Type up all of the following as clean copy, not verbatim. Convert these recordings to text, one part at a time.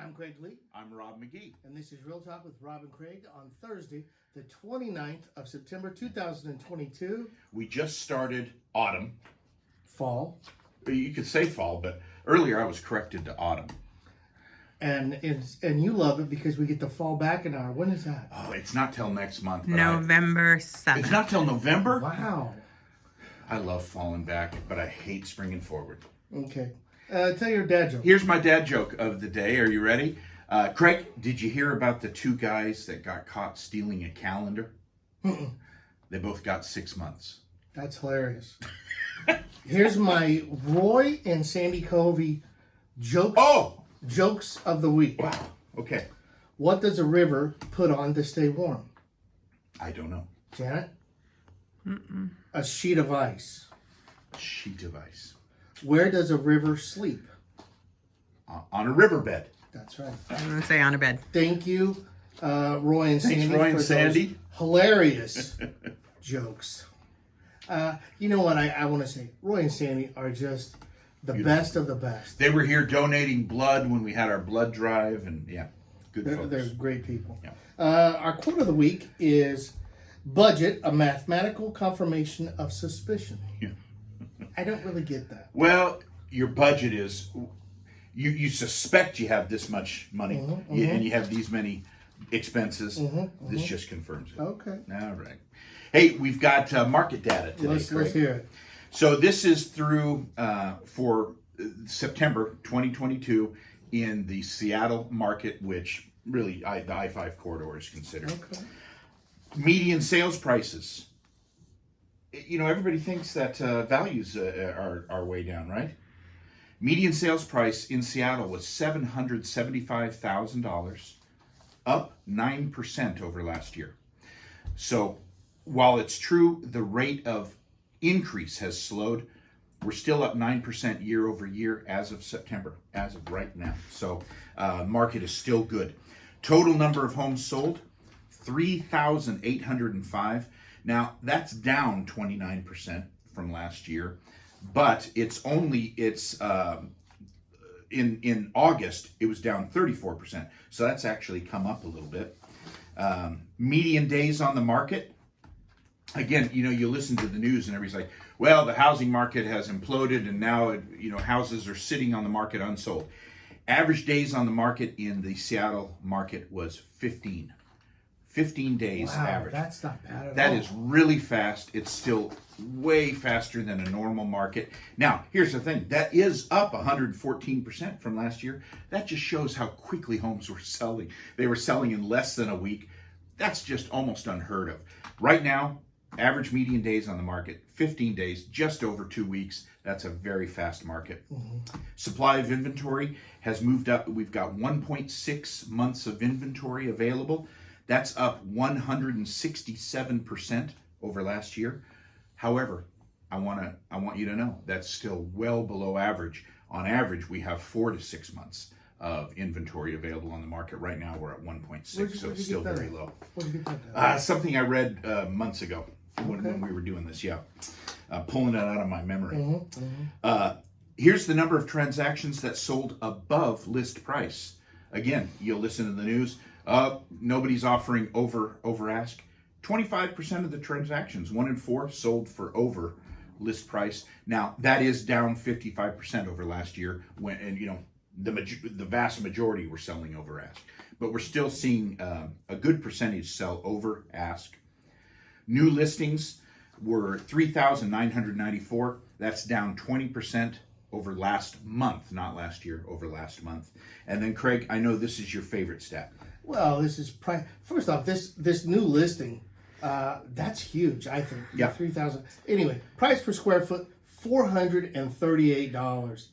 I'm Craig Lee. I'm Robb-McGee. And this is Real Talk with Robb and Craig on Thursday, the 29th of September, 2022. We just started autumn. Fall. You could say fall, but earlier I was corrected to autumn. And you love it because we get to fall back in our, when is that? Oh, it's not till next month. But November 7th. It's not till November? Wow. I love falling back, but I hate springing forward. Okay. Tell your dad joke. Here's my dad joke of the day. Are you ready? Craig, did you hear about the two guys that got caught stealing a calendar? Mm-mm. They both got 6 months. That's hilarious. Here's my Roy and Sandy Covey jokes of the week. Wow. Okay. What does a river put on to stay warm? I don't know. Janet? A sheet of ice. Sheet of ice. Where does a river sleep? On a riverbed. That's right. I'm going to say on a bed. Thank you, Roy and Sandy. Thanks, Roy and Sandy. Hilarious jokes. You know what I want to say? Roy and Sandy are just the best of the best. They were here donating blood when we had our blood drive, and yeah, good folks. They're great people. Yeah. Our quote of the week is, budget, a mathematical confirmation of suspicion. Yeah. I don't really get that. Well, your budget is, you suspect you have this much money, and you have these many expenses. This just confirms it. Okay. All right. Hey, we've got market data today. Let's hear it. So this is through for September 2022 in the Seattle market, which really the I-5 corridor is considered. Okay. Median sales prices. You know, everybody thinks that values are way down, right? Median sales price in Seattle was $775,000, up 9% over last year. So while it's true the rate of increase has slowed, we're still up 9% year over year as of September, as of right now. So market is still good. Total number of homes sold, 3,805. Now, that's down 29% from last year, but in August, it was down 34%. So that's actually come up a little bit. Median days on the market. Again, you know, you listen to the news and everybody's like, well, the housing market has imploded and now, houses are sitting on the market unsold. Average days on the market in the Seattle market was 15. 15 days average. That's not bad at all. That is really fast. It's still way faster than a normal market. Now, here's the thing. That is up 114% from last year. That just shows how quickly homes were selling. They were selling in less than a week. That's just almost unheard of. Right now, average median days on the market, 15 days, just over 2 weeks. That's a very fast market. Supply of inventory has moved up. We've got 1.6 months of inventory available. That's up 167% over last year. However, I want you to know that's still well below average. On average, we have 4 to 6 months of inventory available on the market. Right now, we're at 1.6, so it's still very low. Where'd you get that? Something I read months ago when we were doing this. Yeah, pulling it out of my memory. Here's the number of transactions that sold above list price. Again, you'll listen to the news. Nobody's offering over ask. 25% of the transactions, 1 in 4, sold for over list price. Now that is down 55% over last year. The vast majority were selling over ask, but we're still seeing a good percentage sell over ask. New listings were 3,994. That's down 20% over last month, not last year, over last month. And then Craig, I know this is your favorite stat. Well, this is first off, this new listing, that's huge. I think. Yeah. 3,000. Anyway, price per square foot, $438.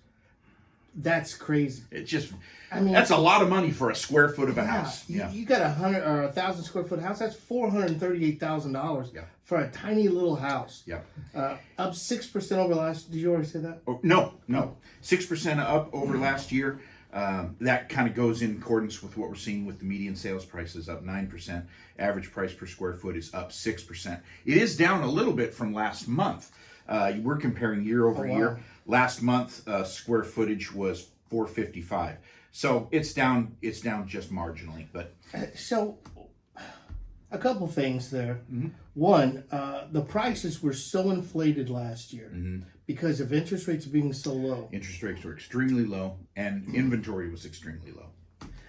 That's crazy. It's just, that's a lot of money for a square foot of a house. Yeah. You got 100 or 1,000 square foot house. That's $438,000 for a tiny little house. Yeah. Up 6% over last. Did you already say that? Oh, no. 6% up over last year. That kind of goes in accordance with what we're seeing with the median sales prices, up 9%. Average price per square foot is up 6%. It is down a little bit from last month. We're comparing year over year. Last month, square footage was 455. So it's down just marginally, but So, a couple things there. One, the prices were so inflated last year because of interest rates being so low. interest rates were extremely low and inventory was extremely low.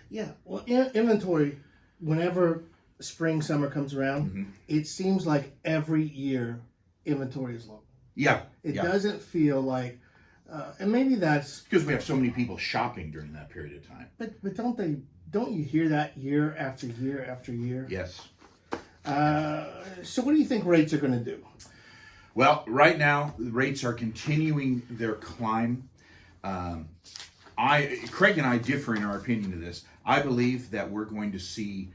Yeah, well, inventory, whenever spring, summer comes around, it seems like every year inventory is low. Yeah. It doesn't feel like, and maybe that's, Because we have so many people shopping during that period of time. but don't you hear that year after year after year? Yes. So what do you think rates are going to do? Well, right now, the rates are continuing their climb. Craig and I differ in our opinion of this. I believe that we're going to see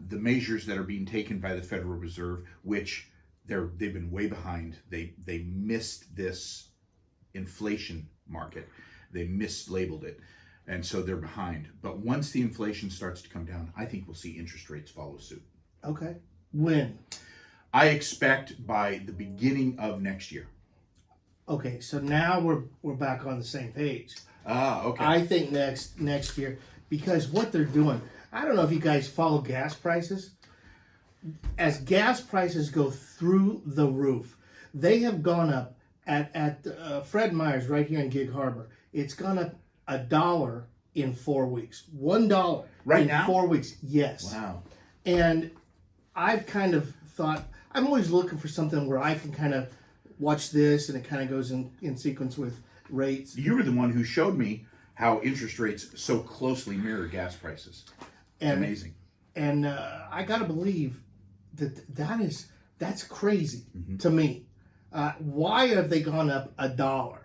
the measures that are being taken by the Federal Reserve, which they've been way behind. They missed this inflation market. They mislabeled it, and so they're behind. But once the inflation starts to come down, I think we'll see interest rates follow suit. Okay. When? I expect by the beginning of next year. Okay, so now we're back on the same page. Okay. I think next year, because what they're doing, I don't know if you guys follow gas prices. As gas prices go through the roof, they have gone up at Fred Meyer's right here in Gig Harbor. It's gone up $1 in 4 weeks. $1 Right now? 4 weeks. Yes. Wow. And I've kind of thought, I'm always looking for something where I can kind of watch this and it kind of goes in sequence with rates. You were the one who showed me how interest rates so closely mirror gas prices. And, Amazing. And I got to believe that's crazy to me. Why have they gone up $1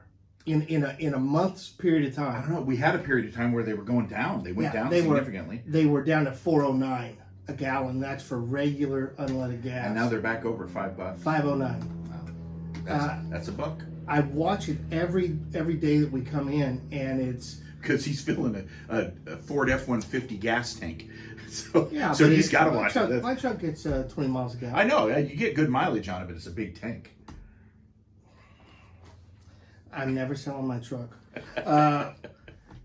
in a month's period of time? I don't know. We had a period of time where they were going down. They went down significantly. They were down to $4.09 a gallon. That's for regular unleaded gas. And now they're back over $5. $5.09. Wow. That's a buck. I watch it every day that we come in, and it's Because he's filling a Ford F-150 gas tank. So, yeah. so but he's got to watch it. My truck gets 20 miles a gallon. I know. You get good mileage on it, but it's a big tank. I'm never selling my truck.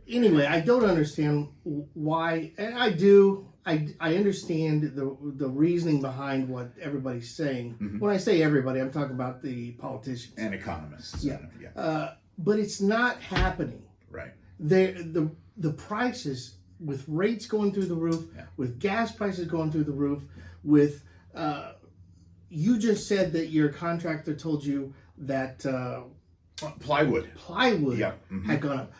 Anyway, I don't understand why, and I do. I understand the reasoning behind what everybody's saying. When I say everybody, I'm talking about the politicians And economists. Yeah. Yeah. But it's not happening. Right. The prices, with rates going through the roof, with gas prices going through the roof, with you just said that your contractor told you that Plywood. plywood had gone up.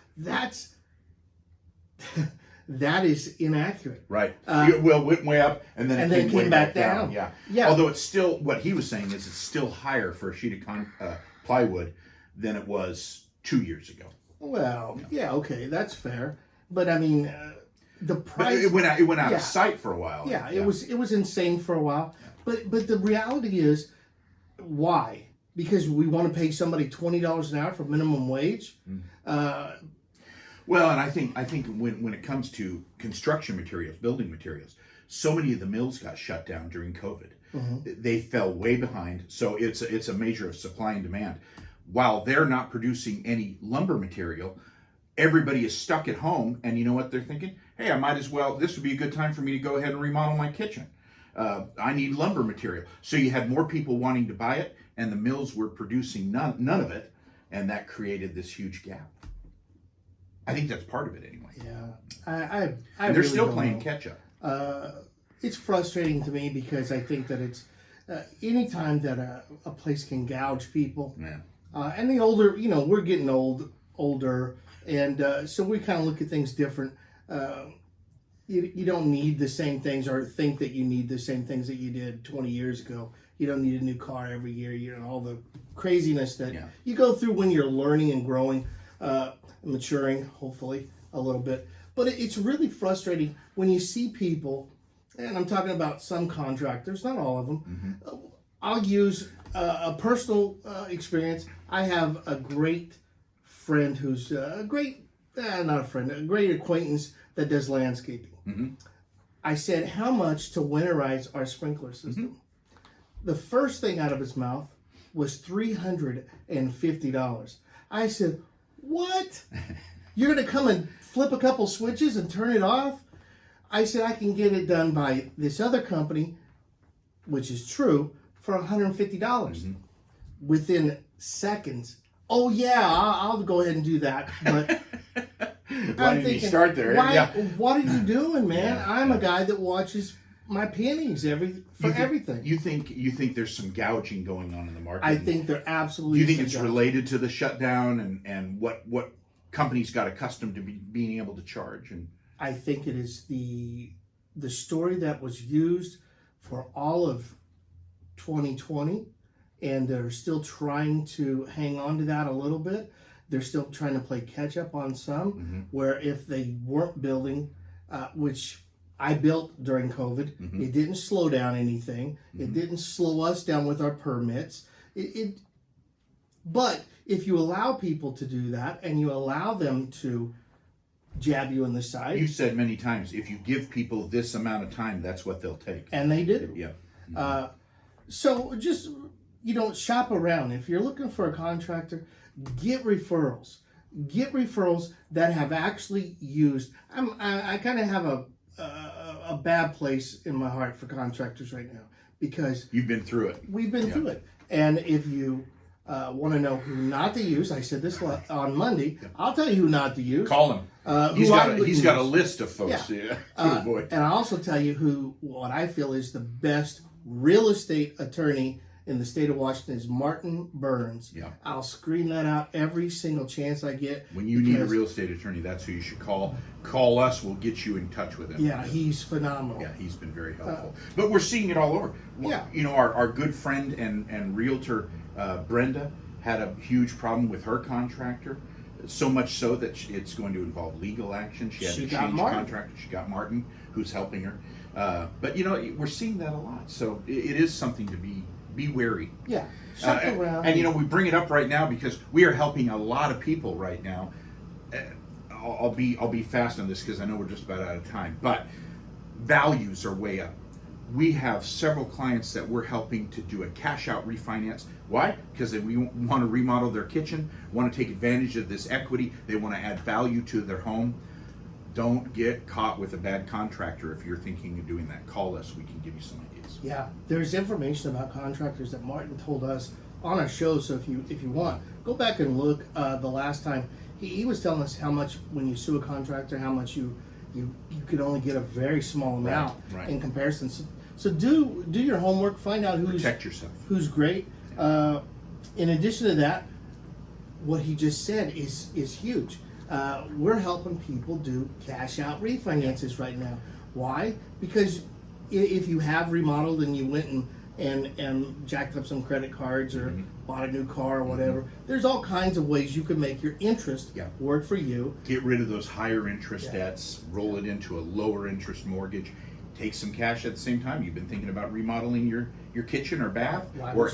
That is inaccurate. Right. It went way up and then it came way back down. Yeah. Although it's still, what he was saying is it's still higher for a sheet of plywood than it was 2 years ago. Well, yeah, okay, that's fair. But I mean, the But price. it went out of sight for a while. Yeah, it was insane for a while. But the reality is, why? Because we want to pay somebody $20 an hour for minimum wage. Well, and I think when it comes to construction materials, building materials, so many of the mills got shut down during COVID. They fell way behind. So it's a measure of supply and demand. While they're not producing any lumber material, everybody is stuck at home, and you know what they're thinking? Hey, I might as well, this would be a good time for me to go ahead and remodel my kitchen. I need lumber material. So you had more people wanting to buy it, and the mills were producing none of it, and that created this huge gap. I think that's part of it anyway. Yeah, I and they're really still don't playing know. catch up. It's frustrating to me because I think that it's anytime that a place can gouge people, and the older, we're getting older, and so we kind of look at things different. You don't need the same things or think that you need the same things that you did 20 years ago. You don't need a new car every year. All the craziness that you go through when you're learning and growing, maturing, hopefully, a little bit. But it's really frustrating when you see people, and I'm talking about some contractors, not all of them. I'll use a personal experience. I have a great friend who's a great acquaintance that does landscaping. I said, how much to winterize our sprinkler system? The first thing out of his mouth was $350. I said, what? You're going to come and flip a couple switches and turn it off. I said, I can get it done by this other company, which is true, for $150 within seconds. Oh yeah, I'll go ahead and do that. But Why didn't you start there? What are you doing, man? Yeah. I'm a guy that watches my pennies for everything. You think there's some gouging going on in the market? I think there absolutely. Do you think it's related to the shutdown and what companies got accustomed to being able to charge? And I think it is the story that was used for all of 2020, and they're still trying to hang on to that a little bit. They're still trying to play catch up on some, where if they weren't building, which I built during COVID, it didn't slow down anything. It didn't slow us down with our permits. But if you allow people to do that and you allow them to jab you in the side. You've said many times, if you give people this amount of time, that's what they'll take. And they do. Yeah. So just, shop around. If you're looking for a contractor, get referrals. Get referrals that have actually used. I kind of have a bad place in my heart for contractors right now because you've been through it. We've been through it. And if you want to know who not to use, I said this on Monday. I'll tell you who not to use. Call him. He's got a list of folks to avoid. And I'll also tell you what I feel is the best real estate attorney in the state of Washington is Martin Burns. Yeah. I'll scream that out every single chance I get. When you need a real estate attorney, that's who you should call. Call us. We'll get you in touch with him. Yeah, he's phenomenal. Yeah, he's been very helpful. But we're seeing it all over. Yeah. Our good friend and realtor, Brenda, had a huge problem with her contractor. So much so that it's going to involve legal action. She had to change contractor. She got Martin, who's helping her. But we're seeing that a lot. So it is something to be wary. Yeah. Shop around. And we bring it up right now because we are helping a lot of people right now. I'll be fast on this because I know we're just about out of time. But values are way up. We have several clients that we're helping to do a cash out refinance. Why? Because they want to remodel their kitchen, want to take advantage of this equity. They want to add value to their home. Don't get caught with a bad contractor if you're thinking of doing that. Call us. We can give you some ideas. Yeah, there's information about contractors that Martin told us on our show. So if you want, go back and look. The last time he was telling us how much when you sue a contractor, how much you could only get a very small amount in comparison. So do your homework. Find out protect yourself. Who's great. In addition to that, what he just said is huge. We're helping people do cash out refinances right now. Why? Because if you have remodeled and you went and jacked up some credit cards or bought a new car or whatever, there's all kinds of ways you can make your interest work for you. Get rid of those higher interest debts, roll it into a lower interest mortgage. Take some cash at the same time. You've been thinking about remodeling your kitchen or bath, or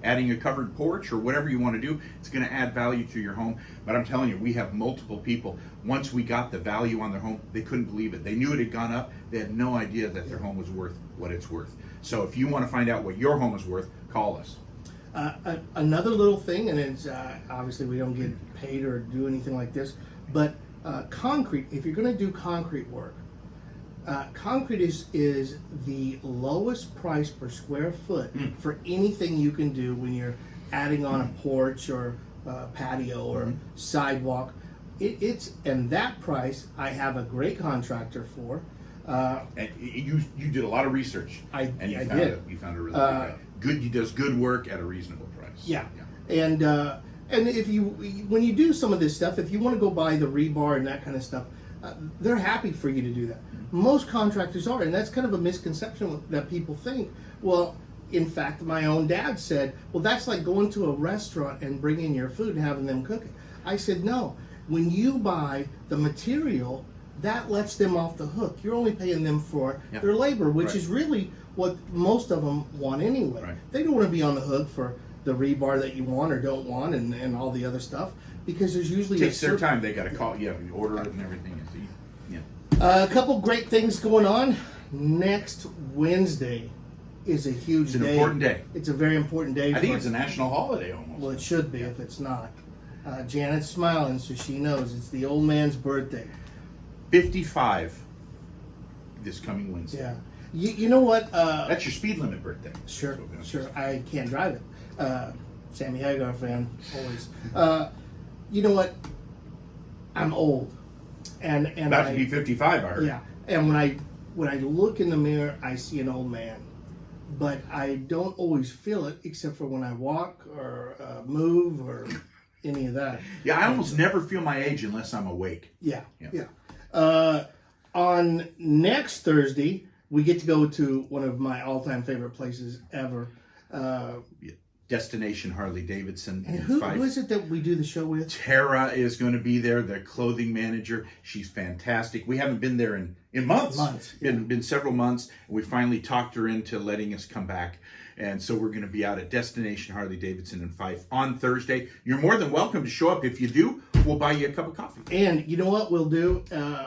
adding a covered porch or whatever you want to do. It's going to add value to your home. But I'm telling you, we have multiple people. Once we got the value on their home, they couldn't believe it. They knew it had gone up. They had no idea that their home was worth what it's worth. So if you want to find out what your home is worth, call us. Another little thing, and it's obviously we don't get paid or do anything like this, but concrete. If you're going to do concrete work. Concrete is the lowest price per square foot for anything you can do when you're adding on a porch or patio or sidewalk. And that price I have a great contractor for. And you did a lot of research. I did. You found a really good guy. He does good work at a reasonable price. Yeah. And when you do some of this stuff, if you want to go buy the rebar and that kind of stuff, they're happy for you to do that. Most contractors are, and that's kind of a misconception that people think. Well, in fact, my own dad said, well, that's like going to a restaurant and bringing your food and having them cook it. I said, no. When you buy the material, that lets them off the hook. You're only paying them for their labor, which is really what most of them want anyway. Right. They don't want to be on the hook for the rebar that you want or don't want and all the other stuff, because there's usually... It takes their time. They got to call, order it and everything. A couple great things going on. Next Wednesday is a huge day. It's an important day. It's a very important day. I think it's a national holiday almost. Well, it should be if it's not. Janet's smiling, so she knows it's the old man's birthday. 55 this coming Wednesday. Yeah. You know what? That's your speed limit birthday. Sure. I can't drive it. Sammy Hagar fan, always. You know what? I'm old, and About to be 55, I heard. Yeah, and when I look in the mirror, I see an old man, but I don't always feel it, except for when I walk or move or any of that. Yeah, I almost never feel my age unless I'm awake. Yeah. On next Thursday, we get to go to one of my all-time favorite places ever. Destination Harley-Davidson. And who is it that we do the show with? Tara is going to be there, their clothing manager. She's fantastic. We haven't been there in months. Been several months. And we finally talked her into letting us come back. And so we're going to be out at Destination Harley-Davidson in Fife on Thursday. You're more than welcome to show up. If you do, we'll buy you a cup of coffee. And you know what we'll do?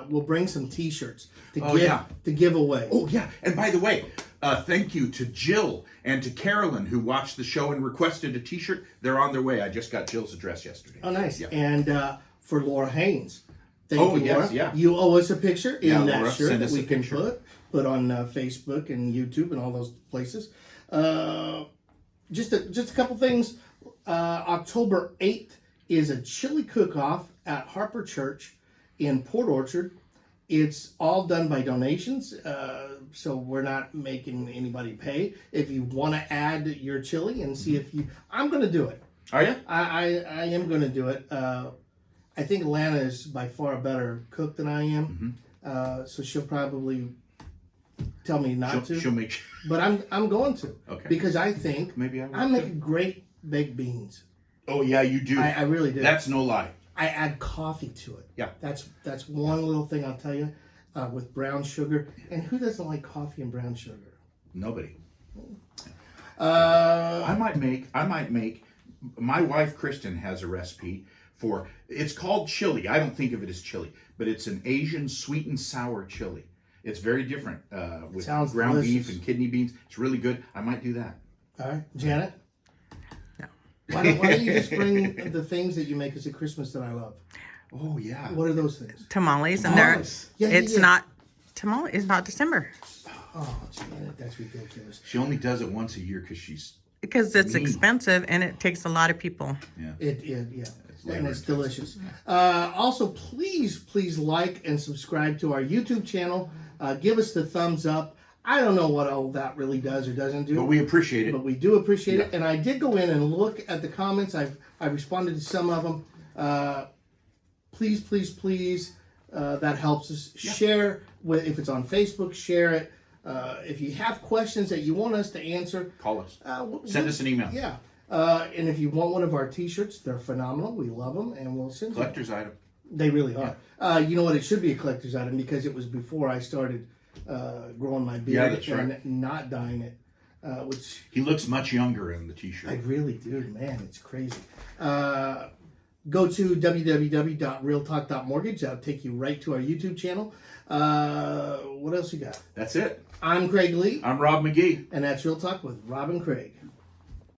We'll bring some T-shirts to give away. Oh, yeah. And by the way, thank you to Jill and to Carolyn who watched the show and requested a T-shirt. They're on their way. I just got Jill's address yesterday. Oh, nice. Yeah. And for Laura Haynes. Thank you, yes, Laura. yeah. You owe us a picture in that Laura, shirt that we can picture. put on Facebook and YouTube and all those places. Just a couple things. October 8th is a chili cook-off at Harper Church in Port Orchard. It's all done by donations, so we're not making anybody pay. If you want to add your chili and see if you... I'm going to do it. Are you? I am going to do it. I think Lana is by far a better cook than I am, so she'll probably tell me not to. She'll make... But I'm going to. Okay. Because I think maybe I make great baked beans. Oh, yeah, you do. I really do. That's no lie. I add coffee to it. Yeah. That's one little thing I'll tell you, with brown sugar. And who doesn't like coffee and brown sugar? Nobody. I might make, my wife Kristen has a recipe for, it's called chili. I don't think of it as chili, but it's an Asian sweet and sour chili. It's very different with ground delicious. beef and kidney beans. It's really good. I might do that. All right. Janet? No. Why don't you just bring the things that you make us at Christmas that I love? Oh, yeah. What are those things? Tamales, and Tamales. it's not tamale. It's not December Oh, Janet, that's ridiculous. She only does it once a year because it's mean. expensive and it takes a lot of people. Yeah. And it's delicious. Also, please like and subscribe to our YouTube channel. Give us the thumbs up. I don't know what all that really does or doesn't do. But we appreciate it. But we do appreciate it. And I did go in and look at the comments. I responded to some of them. Please, that helps us. Yeah. Share, if it's on Facebook, share it. If you have questions that you want us to answer, Call us. Send us an email. Yeah. And if you want one of our T-shirts, they're phenomenal. We love them, and we'll send you. Collector's item. They really are. Yeah. You know what? It should be a collector's item because it was before I started growing my beard and not dyeing it. Which he looks much younger in the T-shirt. I really do, man. It's crazy. Go to www.realtalk.mortgage. That'll take you right to our YouTube channel. What else you got? That's it. I'm Craig Lee. I'm Robb McGee. And that's Real Talk with Robb and Craig.